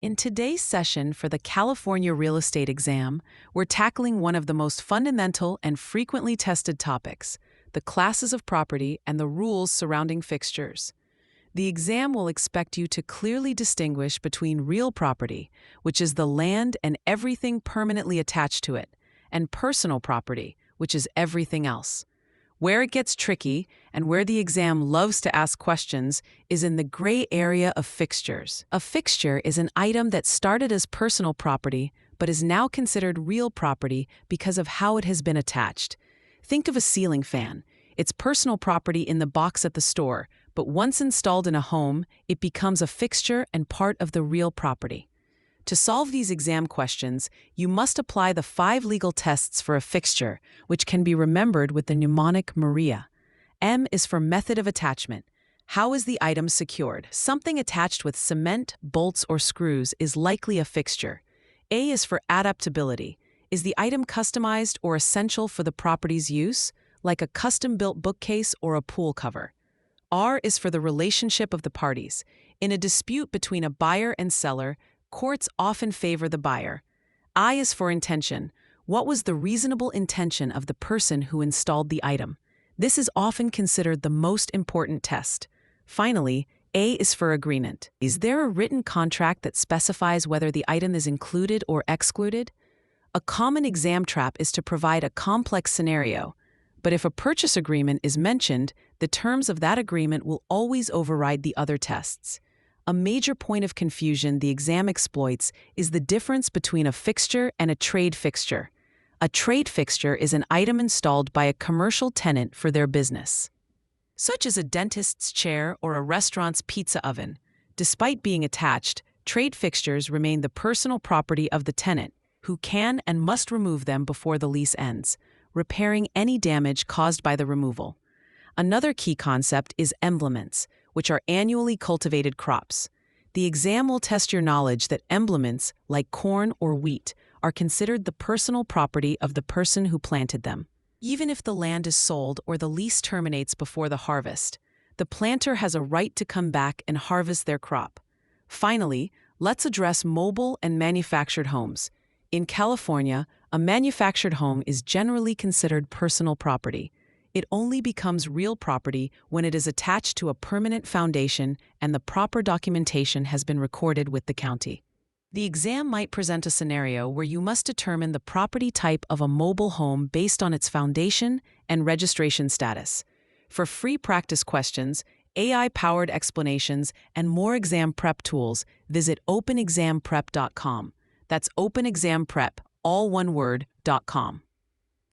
In today's session for the California real estate exam, we're tackling one of the most fundamental and frequently tested topics, the classes of property and the rules surrounding fixtures. The exam will expect you to clearly distinguish between real property, which is the land and everything permanently attached to it, and personal property, which is everything else. Where it gets tricky, and where the exam loves to ask questions, is in the gray area of fixtures. A fixture is an item that started as personal property, but is now considered real property because of how it has been attached. Think of a ceiling fan. It's personal property in the box at the store, but once installed in a home, it becomes a fixture and part of the real property. To solve these exam questions, you must apply the 5 legal tests for a fixture, which can be remembered with the mnemonic Maria. M is for method of attachment. How is the item secured? Something attached with cement, bolts, or screws is likely a fixture. A is for adaptability. Is the item customized or essential for the property's use, like a custom-built bookcase or a pool cover? R is for the relationship of the parties. In a dispute between a buyer and seller, courts often favor the buyer. I is for intention. What was the reasonable intention of the person who installed the item? This is often considered the most important test. Finally, A is for agreement. Is there a written contract that specifies whether the item is included or excluded? A common exam trap is to provide a complex scenario, but if a purchase agreement is mentioned, the terms of that agreement will always override the other tests. A major point of confusion the exam exploits is the difference between a fixture and a trade fixture. A trade fixture is an item installed by a commercial tenant for their business, such as a dentist's chair or a restaurant's pizza oven. Despite being attached, trade fixtures remain the personal property of the tenant, who can and must remove them before the lease ends, repairing any damage caused by the removal. Another key concept is emblements, which are annually cultivated crops. The exam will test your knowledge that emblements, like corn or wheat, are considered the personal property of the person who planted them. Even if the land is sold or the lease terminates before the harvest, the planter has a right to come back and harvest their crop. Finally, let's address mobile and manufactured homes. In California, a manufactured home is generally considered personal property. It only becomes real property when it is attached to a permanent foundation and the proper documentation has been recorded with the county. The exam might present a scenario where you must determine the property type of a mobile home based on its foundation and registration status. For free practice questions, AI-powered explanations, and more exam prep tools, visit openexamprep.com. That's openexamprep, all one word, .com.